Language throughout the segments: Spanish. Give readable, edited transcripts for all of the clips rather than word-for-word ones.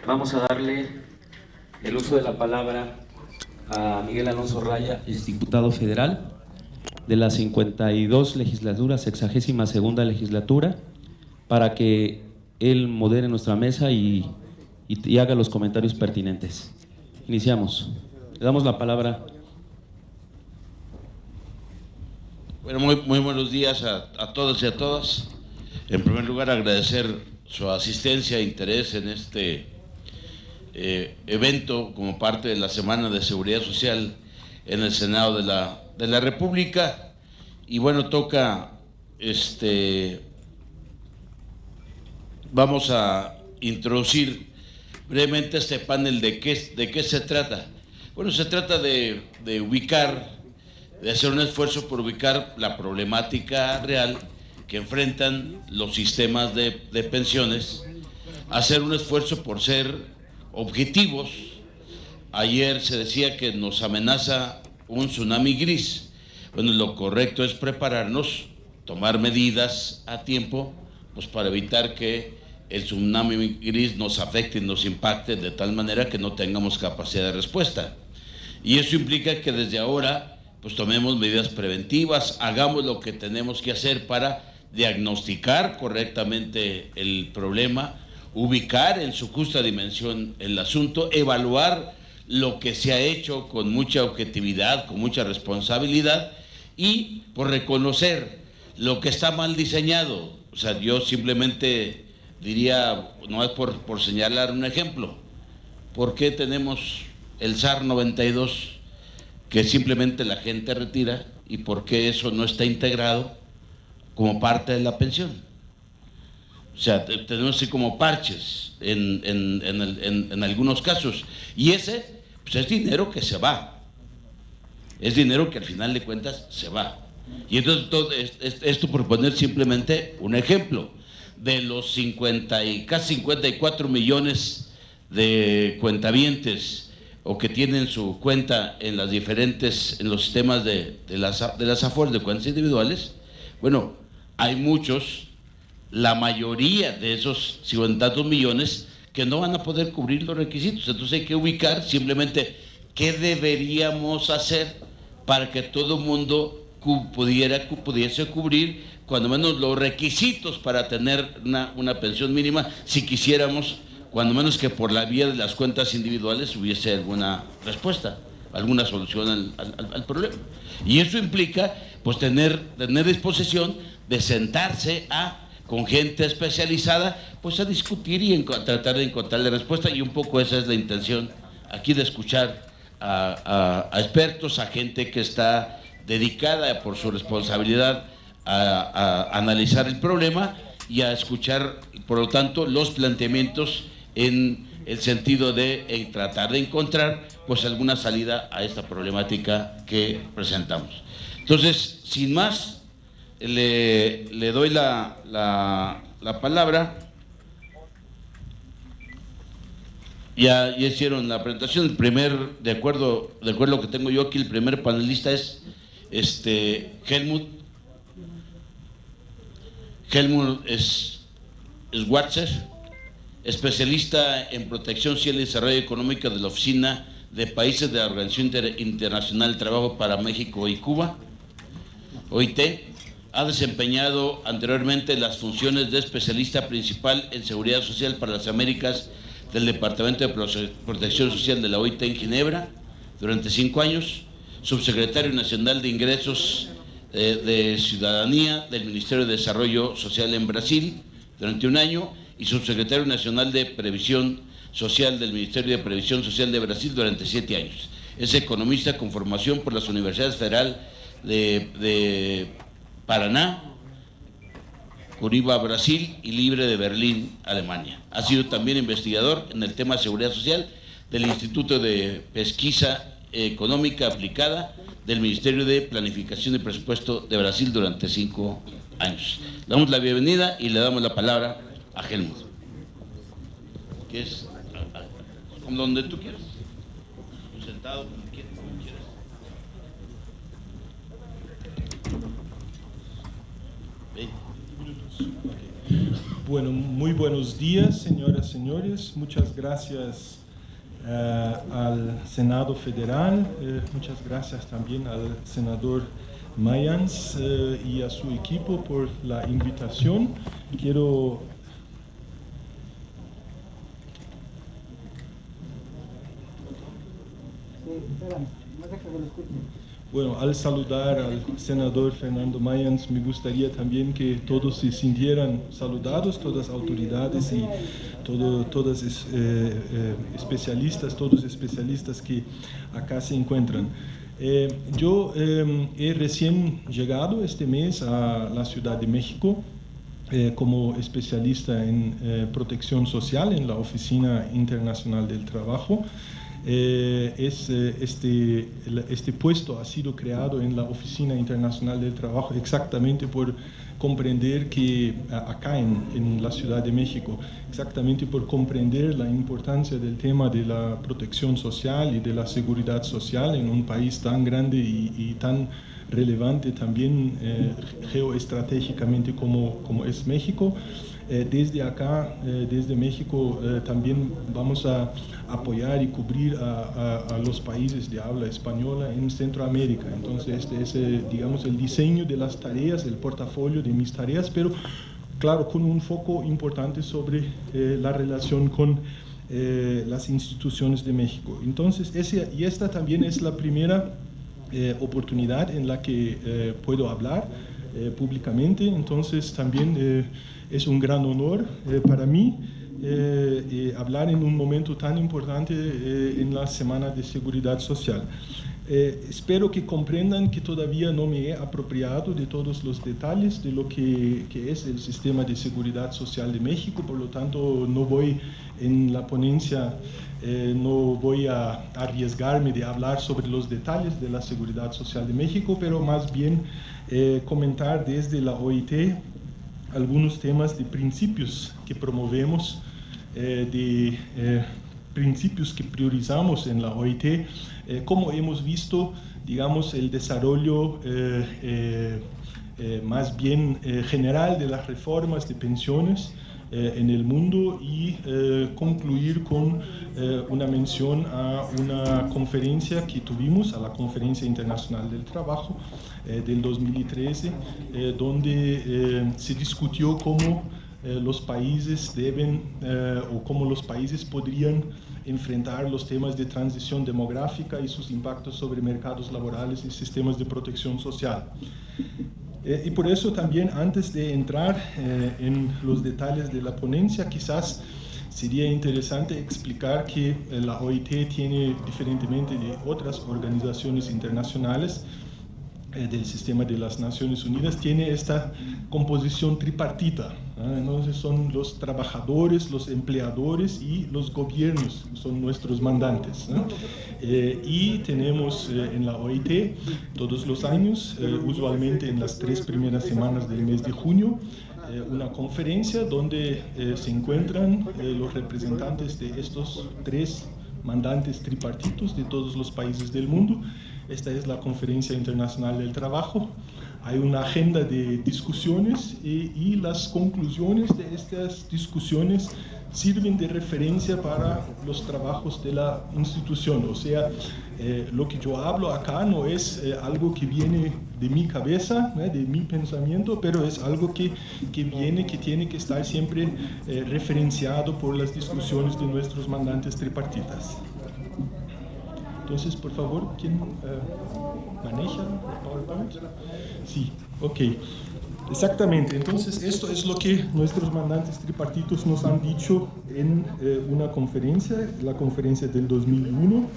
Vamos a darle el uso de la palabra a Miguel Alonso Raya, exdiputado federal de la 52 legislatura, 62ª legislatura, para que él modere nuestra mesa y haga los comentarios pertinentes. Iniciamos. Le damos la palabra. Bueno, muy buenos días a todos y a todas. En primer lugar, agradecer su asistencia e interés en este evento como parte de la Semana de Seguridad Social en el Senado de la República. Y bueno, vamos a introducir brevemente este panel de qué se trata. Bueno, se trata de hacer un esfuerzo por ubicar la problemática real que enfrentan los sistemas de pensiones, hacer un esfuerzo por ser objetivos. Ayer se decía que nos amenaza un tsunami gris. Bueno, lo correcto es prepararnos, tomar medidas a tiempo, pues para evitar que el tsunami gris nos afecte y nos impacte de tal manera que no tengamos capacidad de respuesta. Y eso implica que desde ahora pues tomemos medidas preventivas, hagamos lo que tenemos que hacer para diagnosticar correctamente el problema, ubicar en su justa dimensión el asunto, evaluar lo que se ha hecho con mucha objetividad, con mucha responsabilidad y por reconocer lo que está mal diseñado. O sea, yo simplemente diría, no es por señalar un ejemplo, ¿por qué tenemos el SAR 92 que simplemente la gente retira y por qué eso no está integrado como parte de la pensión? O sea, tenemos así como parches en algunos casos, y ese pues es dinero que se va, es dinero que al final de cuentas se va. Y entonces esto por poner simplemente un ejemplo de los casi 54 millones de cuentavientes o que tienen su cuenta en los sistemas de las AFORES, de cuentas individuales. Bueno, hay muchos, la mayoría de esos 52 millones que no van a poder cubrir los requisitos. Entonces hay que ubicar simplemente qué deberíamos hacer para que todo el mundo pudiese cubrir cuando menos los requisitos para tener una pensión mínima, si quisiéramos, cuando menos que por la vía de las cuentas individuales hubiese alguna respuesta, alguna solución al problema. Y eso implica pues tener disposición de sentarse con gente especializada pues a discutir y tratar de encontrarle respuesta, y un poco esa es la intención aquí, de escuchar a expertos, a gente que está dedicada por su responsabilidad a analizar el problema y a escuchar, por lo tanto, los planteamientos en el sentido de tratar de encontrar pues alguna salida a esta problemática que presentamos. Entonces, sin más, le doy la palabra. Ya hicieron la presentación. De acuerdo a lo que tengo yo aquí, el primer panelista es Helmut Schwarzer, especialista en protección social y desarrollo económico de la Oficina de Países de la Organización Internacional del Trabajo para México y Cuba, OIT. Ha desempeñado anteriormente las funciones de especialista principal en seguridad social para las Américas del Departamento de Protección Social de la OIT en Ginebra durante 5 años, subsecretario nacional de Ingresos de Ciudadanía del Ministerio de Desarrollo Social en Brasil durante 1 año y subsecretario nacional de Previsión Social del Ministerio de Previsión Social de Brasil durante 7 años. Es economista con formación por las Universidades Federal de Paraná, Curitiba, Brasil, y Libre de Berlín, Alemania. Ha sido también investigador en el tema de seguridad social del Instituto de Pesquisa Económica Aplicada del Ministerio de Planificación y Presupuesto de Brasil durante 5 años. Le damos la bienvenida y le damos la palabra a Helmut. ¿Qué es? Donde tú quieras. Sentado, como quieras. Bueno, muy buenos días, señoras y señores. Muchas gracias al Senado Federal, muchas gracias también al senador Mayans y a su equipo por la invitación. Bueno, al saludar al senador Fernando Mayans, me gustaría también que todos se sintieran saludados, todas autoridades y todos especialistas que acá se encuentran. Yo he recién llegado este mes a la Ciudad de México como especialista en protección social en la Oficina Internacional del Trabajo. Este puesto ha sido creado en la Oficina Internacional del Trabajo exactamente por comprender que acá en la Ciudad de México, exactamente por comprender la importancia del tema de la protección social y de la seguridad social en un país tan grande y tan relevante también geoestratégicamente como es México. Desde acá, desde México, también vamos a apoyar y cubrir a los países de habla española en Centroamérica. Entonces, este es, digamos, el diseño de las tareas, el portafolio de mis tareas, pero claro, con un foco importante sobre la relación con las instituciones de México. Entonces, esta también es la primera oportunidad en la que puedo hablar públicamente. Entonces, también es un gran honor para mí hablar en un momento tan importante en la Semana de Seguridad Social. Espero que comprendan que todavía no me he apropiado de todos los detalles de lo que es el sistema de seguridad social de México, por lo tanto no voy en la ponencia, no voy a arriesgarme de hablar sobre los detalles de la seguridad social de México, pero más bien comentar desde la OIT algunos temas de principios que promovemos, de principios que priorizamos en la OIT, como hemos visto, digamos, el desarrollo más bien general de las reformas de pensiones en el mundo y concluir con una mención a una conferencia que tuvimos, a la Conferencia Internacional del Trabajo del 2013, donde se discutió cómo los países deben o cómo los países podrían enfrentar los temas de transición demográfica y sus impactos sobre mercados laborales y sistemas de protección social. Y por eso también, antes de entrar en los detalles de la ponencia, quizás sería interesante explicar que la OIT tiene, diferentemente de otras organizaciones internacionales del sistema de las Naciones Unidas, tiene esta composición tripartita. Entonces son los trabajadores, los empleadores y los gobiernos, son nuestros mandantes. Y tenemos en la OIT todos los años, usualmente en las 3 primeras semanas del mes de junio, una conferencia donde se encuentran los representantes de estos 3 mandantes tripartitos de todos los países del mundo. Esta es la Conferencia Internacional del Trabajo. Hay una agenda de discusiones y las conclusiones de estas discusiones sirven de referencia para los trabajos de la institución. O sea, lo que yo hablo acá no es algo que viene de mi cabeza, de mi pensamiento, pero es algo que tiene que estar siempre referenciado por las discusiones de nuestros mandantes tripartitas. Entonces, por favor, ¿quién maneja PowerPoint? Sí, ok. Exactamente. Entonces, esto es lo que nuestros mandantes tripartitos nos han dicho en una conferencia, la conferencia del 2001,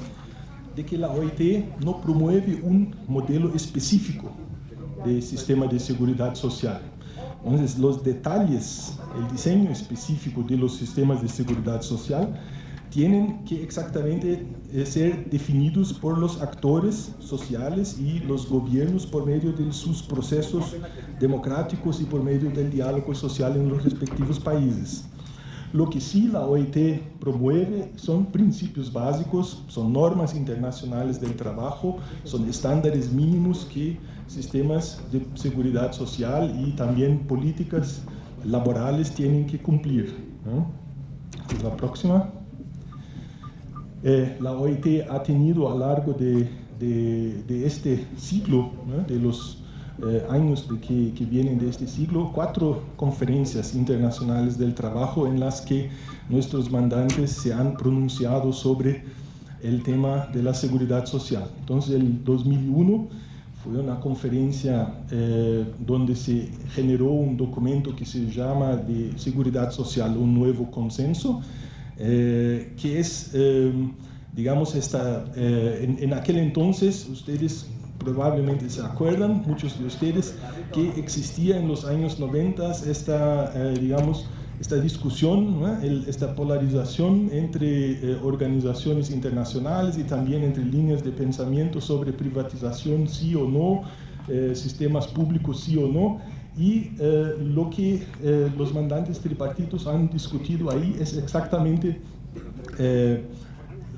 de que la OIT no promueve un modelo específico de sistema de seguridad social. Entonces, los detalles, el diseño específico de los sistemas de seguridad social tienen que exactamente ser definidos por los actores sociales y los gobiernos por medio de sus procesos democráticos y por medio del diálogo social en los respectivos países. Lo que sí la OIT promueve son principios básicos, son normas internacionales del trabajo, son estándares mínimos que sistemas de seguridad social y también políticas laborales tienen que cumplir, ¿no? La próxima. La OIT ha tenido a lo largo de este siglo, ¿no? De los años que vienen de este siglo, 4 conferencias internacionales del trabajo en las que nuestros mandantes se han pronunciado sobre el tema de la seguridad social. Entonces, el 2001 fue una conferencia donde se generó un documento que se llama de seguridad social, un nuevo consenso, que es, digamos, en aquel entonces, ustedes probablemente se acuerdan, muchos de ustedes, que existía en los años 90 esta discusión, ¿no? Esta polarización entre organizaciones internacionales y también entre líneas de pensamiento sobre privatización, sí o no, sistemas públicos, sí o no. Y lo que los mandantes tripartitos han discutido ahí es exactamente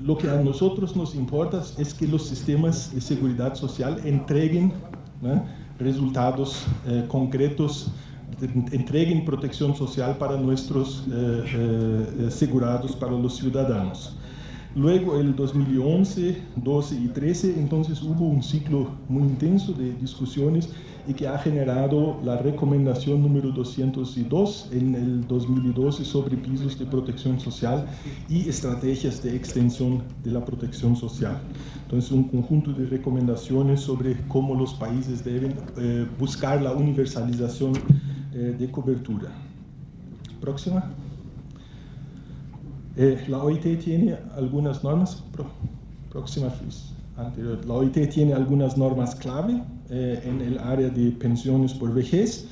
lo que a nosotros nos importa, es que los sistemas de seguridad social entreguen, ¿no? Resultados concretos, entreguen protección social para nuestros asegurados, para los ciudadanos. Luego, el 2011, 12 y 13, entonces hubo un ciclo muy intenso de discusiones y que ha generado la recomendación número 202 en el 2012 sobre pisos de protección social y estrategias de extensión de la protección social. Entonces, un conjunto de recomendaciones sobre cómo los países deben buscar la universalización de cobertura. Próxima. La OIT tiene algunas normas, anterior. La OIT tiene algunas normas clave en el área de pensiones por vejez.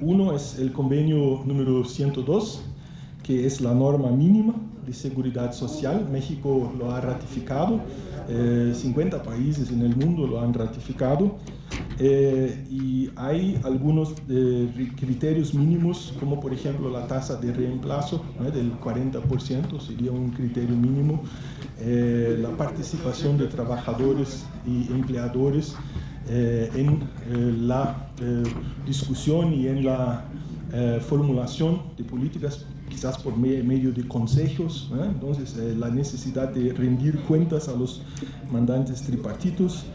Uno es el convenio número 102, que es la norma mínima de seguridad social. México lo ha ratificado, 50 países en el mundo lo han ratificado. Y hay algunos criterios mínimos, como por ejemplo la tasa de reemplazo, ¿no? Del 40% sería un criterio mínimo, la participación de trabajadores y empleadores en la discusión y en la formulación de políticas, quizás por medio de consejos, ¿no? Entonces, la necesidad de rendir cuentas a los mandantes tripartitos.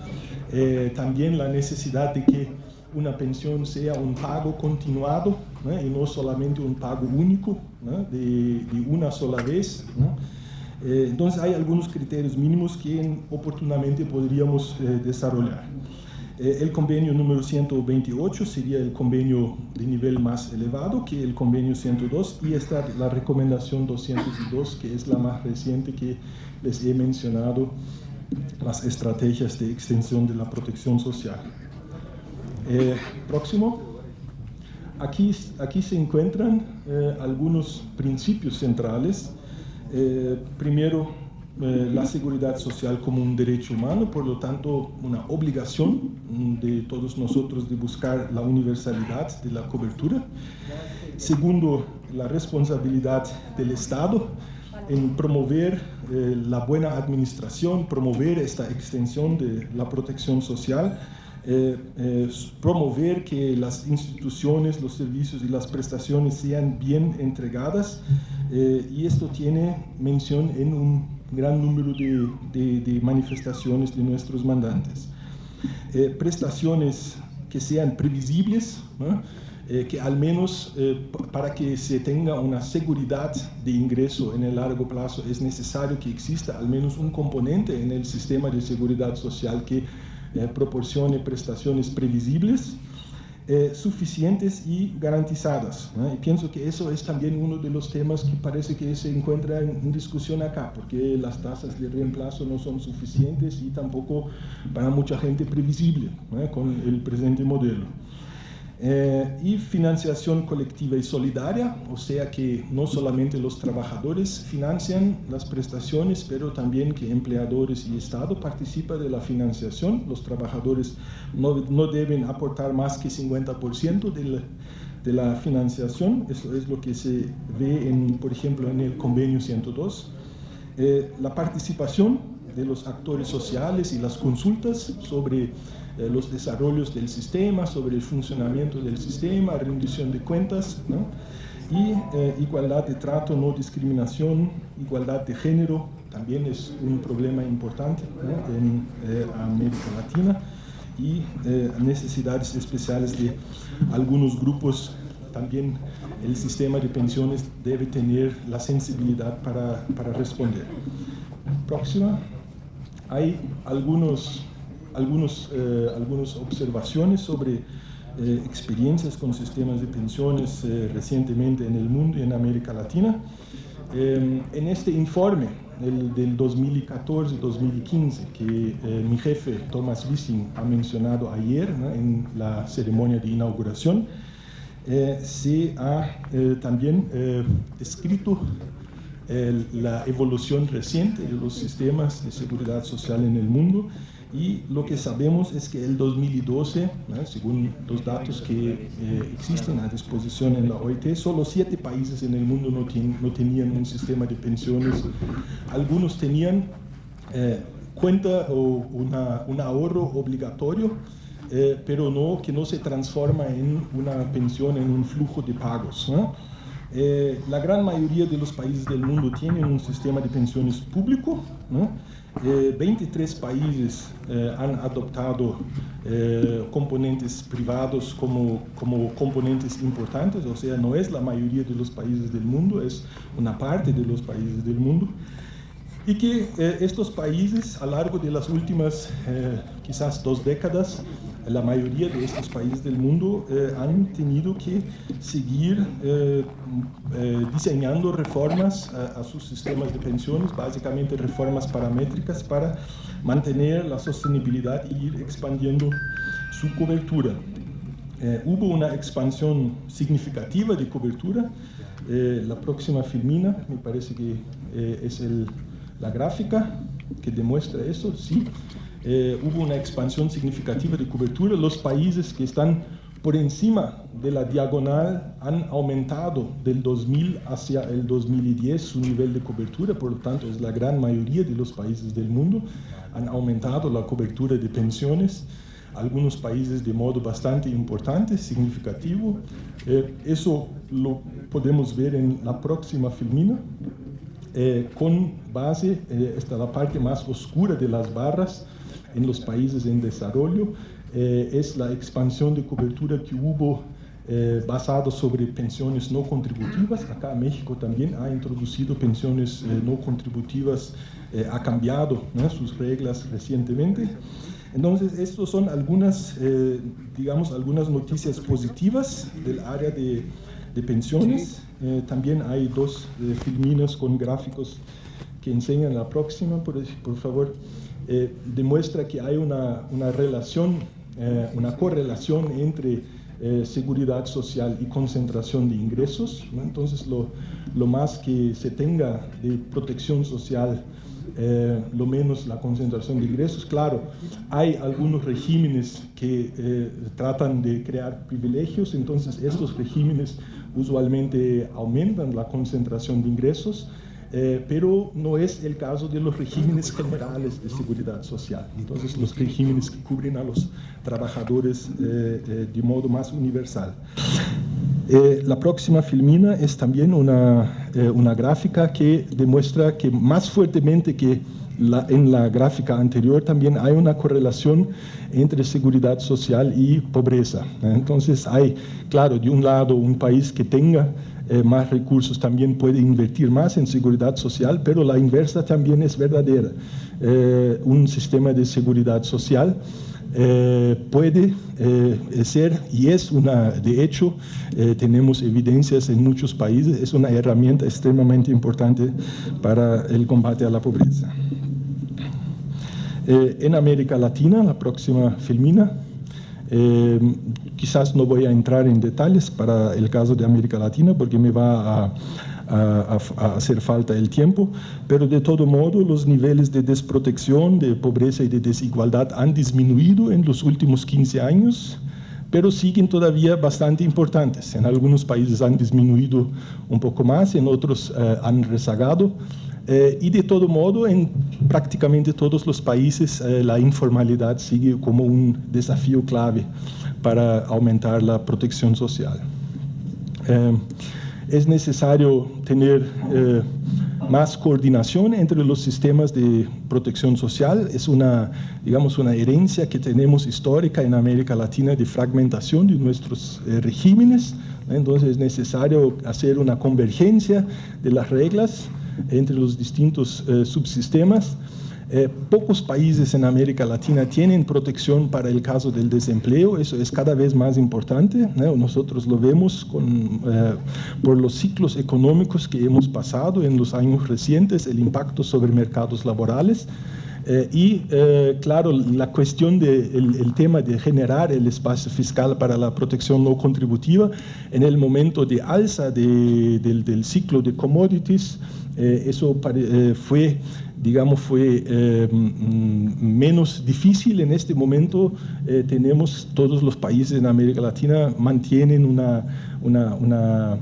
También la necesidad de que una pensión sea un pago continuado, ¿no? Y no solamente un pago único, ¿no? de una sola vez, ¿no? Entonces hay algunos criterios mínimos que oportunamente podríamos desarrollar. El convenio número 128 sería el convenio de nivel más elevado que el convenio 102, y está la recomendación 202, que es la más reciente que les he mencionado, las estrategias de extensión de la protección social. Próximo. Aquí se encuentran algunos principios centrales. Primero, la seguridad social como un derecho humano, por lo tanto, una obligación de todos nosotros de buscar la universalidad de la cobertura. Segundo, la responsabilidad del Estado en promover la buena administración, promover esta extensión de la protección social, promover que las instituciones, los servicios y las prestaciones sean bien entregadas, y esto tiene mención en un gran número de manifestaciones de nuestros mandantes. Prestaciones que sean previsibles, ¿no? Que al menos para que se tenga una seguridad de ingreso en el largo plazo es necesario que exista al menos un componente en el sistema de seguridad social que proporcione prestaciones previsibles, suficientes y garantizadas, ¿no? Y pienso que eso es también uno de los temas que parece que se encuentra en discusión acá, porque las tasas de reemplazo no son suficientes y tampoco para mucha gente previsible, ¿no? Con el presente modelo. Y financiación colectiva y solidaria, o sea que no solamente los trabajadores financian las prestaciones, pero también que empleadores y Estado participan de la financiación. Los trabajadores no deben aportar más que 50% de la financiación. Eso es lo que se ve, por ejemplo, en el convenio 102. La participación de los actores sociales y las consultas sobre los desarrollos del sistema, sobre el funcionamiento del sistema, rendición de cuentas, ¿no? Y igualdad de trato, no discriminación, igualdad de género, también es un problema importante, ¿no? En América Latina, y necesidades especiales de algunos grupos. También el sistema de pensiones debe tener la sensibilidad para responder. Próxima. Hay algunas observaciones sobre experiencias con sistemas de pensiones recientemente en el mundo y en América Latina. En este informe, el del 2014-2015, que mi jefe Thomas Wissing ha mencionado ayer, ¿no?, en la ceremonia de inauguración, se ha también descrito la evolución reciente de los sistemas de seguridad social en el mundo, y lo que sabemos es que el 2012, ¿no?, según los datos que existen a disposición en la OIT, solo 7 países en el mundo no tenían un sistema de pensiones. Algunos tenían cuenta o un ahorro obligatorio, pero que no se transforma en una pensión, en un flujo de pagos, ¿no? La gran mayoría de los países del mundo tienen un sistema de pensiones público, ¿no? 23 países han adoptado componentes privados como componentes importantes, o sea, no es la mayoría de los países del mundo, es una parte de los países del mundo. Y que estos países, a lo largo de las últimas quizás 2 décadas, la mayoría de estos países del mundo han tenido que seguir diseñando reformas a sus sistemas de pensiones, básicamente reformas paramétricas para mantener la sostenibilidad y ir expandiendo su cobertura. Hubo una expansión significativa de cobertura. La próxima filmina, me parece que es la gráfica que demuestra eso, sí. Hubo una expansión significativa de cobertura. Los países que están por encima de la diagonal han aumentado del 2000 hacia el 2010 su nivel de cobertura, por lo tanto es la gran mayoría de los países del mundo han aumentado la cobertura de pensiones. Algunos países de modo bastante importante, significativo. Eso lo podemos ver en la próxima filmina. Con base, esta es la parte más oscura de las barras en los países en desarrollo, es la expansión de cobertura que hubo basado sobre pensiones no contributivas. Acá México también ha introducido pensiones no contributivas, ha cambiado, ¿no?, sus reglas recientemente. Entonces, estas son algunas, digamos, algunas noticias positivas del área de pensiones. También hay 2 filminas con gráficos que enseñan la próxima, por favor. Demuestra que hay una relación, una correlación entre seguridad social y concentración de ingresos, ¿no? Entonces, lo más que se tenga de protección social, lo menos la concentración de ingresos. Claro, hay algunos regímenes que tratan de crear privilegios, entonces estos regímenes usualmente aumentan la concentración de ingresos, pero no es el caso de los regímenes generales de seguridad social. Entonces, los regímenes que cubren a los trabajadores de modo más universal. La próxima filmina es también una gráfica que demuestra que más fuertemente que en la gráfica anterior también hay una correlación entre seguridad social y pobreza. Entonces hay, claro, de un lado un país que tenga más recursos también puede invertir más en seguridad social, pero la inversa también es verdadera. Un sistema de seguridad social puede ser, y es de hecho, tenemos evidencias en muchos países, es una herramienta extremadamente importante para el combate a la pobreza. En América Latina, la próxima filmina, quizás no voy a entrar en detalles para el caso de América Latina porque me va a hacer falta el tiempo, pero de todo modo los niveles de desprotección, de pobreza y de desigualdad han disminuido en los últimos 15 años, pero siguen todavía bastante importantes. En algunos países han disminuido un poco más, en otros han rezagado. Y de todo modo, en prácticamente todos los países, la informalidad sigue como un desafío clave para aumentar la protección social. Es necesario tener más coordinación entre los sistemas de protección social. Es digamos, una herencia que tenemos histórica en América Latina de fragmentación de nuestros regímenes. Entonces es necesario hacer una convergencia de las reglas entre los distintos subsistemas. Pocos países en América Latina tienen protección para el caso del desempleo. Eso es cada vez más importante, ¿no? Nosotros lo vemos por los ciclos económicos que hemos pasado en los años recientes, el impacto sobre mercados laborales. Claro, la cuestión del tema de generar el espacio fiscal para la protección no contributiva en el momento de alza del ciclo de commodities, eso fue menos difícil. En este momento tenemos, todos los países en América Latina mantienen una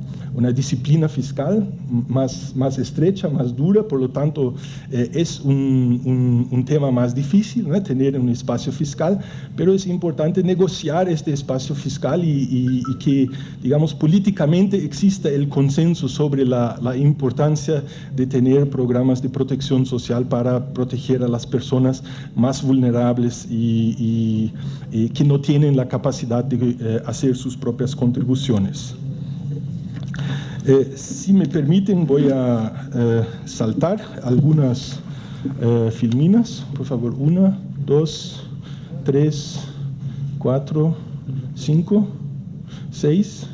disciplina fiscal más estrecha, más dura, por lo tanto es un tema más difícil, ¿no? Tener un espacio fiscal, pero es importante negociar este espacio fiscal y que, digamos, políticamente exista el consenso sobre la importancia de tener programas de protección social para proteger a las personas más vulnerables y que no tienen la capacidad de hacer sus propias contribuciones. Si me permiten, voy a saltar algunas filminas. Por favor, 1, 2, 3, 4, 5, 6.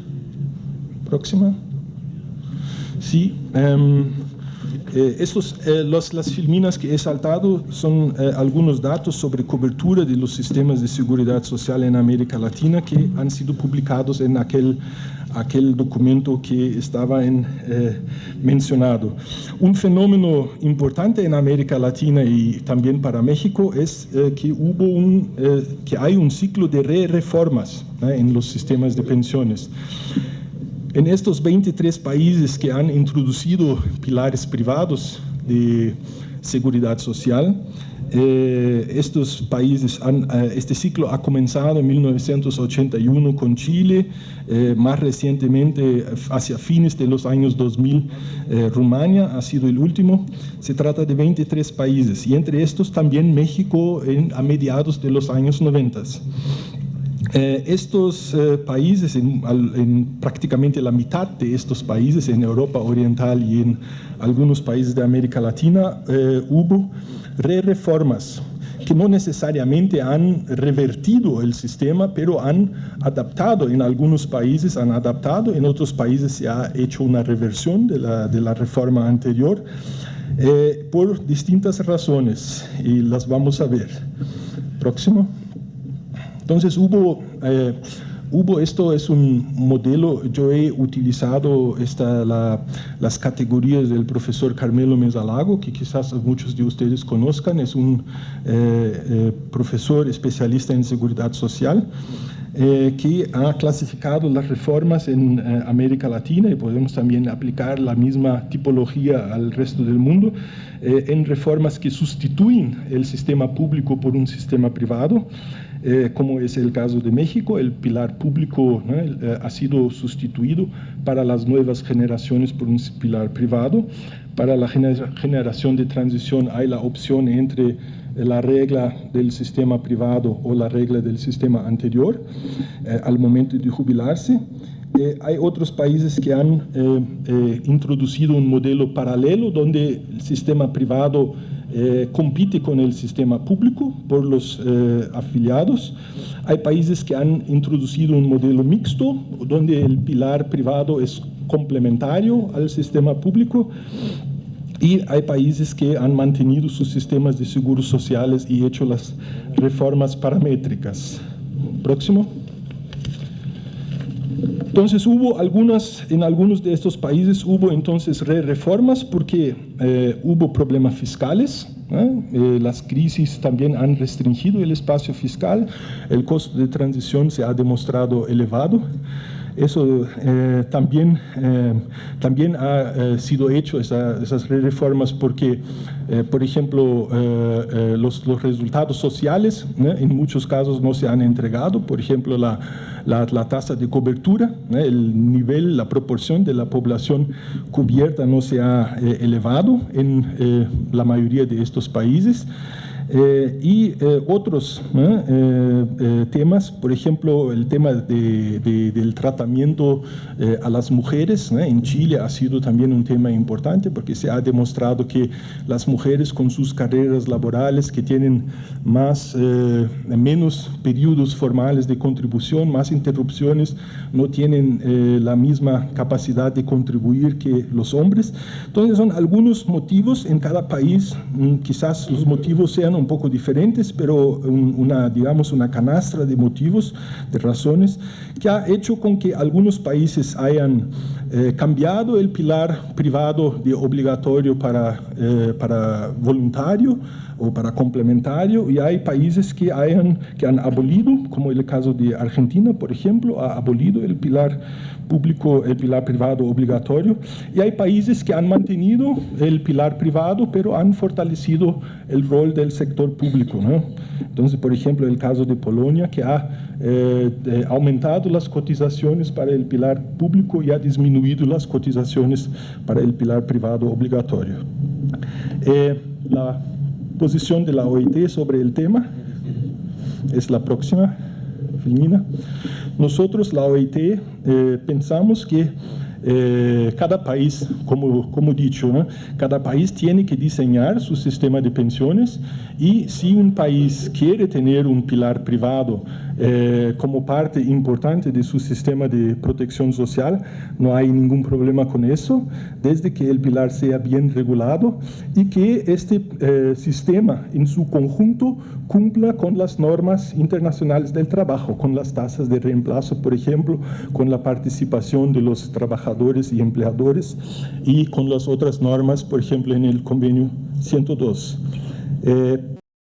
Próxima. Sí. Las filminas que he saltado son algunos datos sobre cobertura de los sistemas de seguridad social en América Latina que han sido publicados en aquel documento que estaba mencionado. Un fenómeno importante en América Latina y también para México es que hay un ciclo de reformas en los sistemas de pensiones. En estos 23 países que han introducido pilares privados de seguridad social, estos países este ciclo ha comenzado en 1981 con Chile, más recientemente hacia fines de los años 2000 Rumania ha sido el último. Se trata de 23 países y entre estos también México a mediados de los años 90. Estos países, en prácticamente la mitad de estos países, en Europa Oriental y en algunos países de América Latina, hubo reformas que no necesariamente han revertido el sistema, pero han adaptado. En algunos países han adaptado, en otros países se ha hecho una reversión de la reforma anterior, por distintas razones, y las vamos a ver. Próximo. Entonces esto es un modelo. Yo he utilizado las categorías del profesor Carmelo Mesalago, que quizás muchos de ustedes conozcan. Es un profesor especialista en seguridad social que ha clasificado las reformas en América Latina, y podemos también aplicar la misma tipología al resto del mundo, en reformas que sustituyen el sistema público por un sistema privado. Como es el caso de México, el pilar público, ¿no? Ha sido sustituido para las nuevas generaciones por un pilar privado. Para la generación de transición hay la opción entre la regla del sistema privado o la regla del sistema anterior al momento de jubilarse. Hay otros países que han introducido un modelo paralelo donde el sistema privado compite con el sistema público por los afiliados. Hay países que han introducido un modelo mixto donde el pilar privado es complementario al sistema público, y hay países que han mantenido sus sistemas de seguros sociales y hecho las reformas paramétricas. Próximo. Entonces en algunos de estos países hubo entonces reformas porque hubo problemas fiscales. Las crisis también han restringido el espacio fiscal, el costo de transición se ha demostrado elevado. eso también ha sido hecho esas reformas porque, por ejemplo, los resultados sociales, en muchos casos no se han entregado. Por ejemplo, la tasa de cobertura, el nivel, la proporción de la población cubierta no se ha elevado en la mayoría de estos países. Y otros temas, por ejemplo, el tema del tratamiento a las mujeres, en Chile ha sido también un tema importante porque se ha demostrado que las mujeres con sus carreras laborales que tienen menos periodos formales de contribución, más interrupciones, no tienen la misma capacidad de contribuir que los hombres. Entonces son algunos motivos en cada país, quizás los motivos sean un poco diferentes, pero digamos una canastra de motivos, de razones, que ha hecho con que algunos países hayan cambiado el pilar privado de obligatorio para voluntario o para complementario, y hay países que han abolido, como el caso de Argentina, por ejemplo, ha abolido el pilar público, el pilar privado obligatorio, y hay países que han mantenido el pilar privado, pero han fortalecido el rol del sector público, ¿no? Entonces, por ejemplo, el caso de Polonia, que ha aumentado las cotizaciones para el pilar público y ha disminuido las cotizaciones para el pilar privado obligatorio. La posición de la OIT sobre el tema es la próxima, Filmina. Nosotros, la OIT, pensamos que cada país, como dicho, ¿no? Cada país tiene que diseñar su sistema de pensiones, y si un país quiere tener un pilar privado como parte importante de su sistema de protección social, no hay ningún problema con eso, desde que el pilar sea bien regulado y que este sistema en su conjunto cumpla con las normas internacionales del trabajo, con las tasas de reemplazo, por ejemplo, con la participación de los trabajadores y empleadores, y con las otras normas, por ejemplo, en el convenio 102.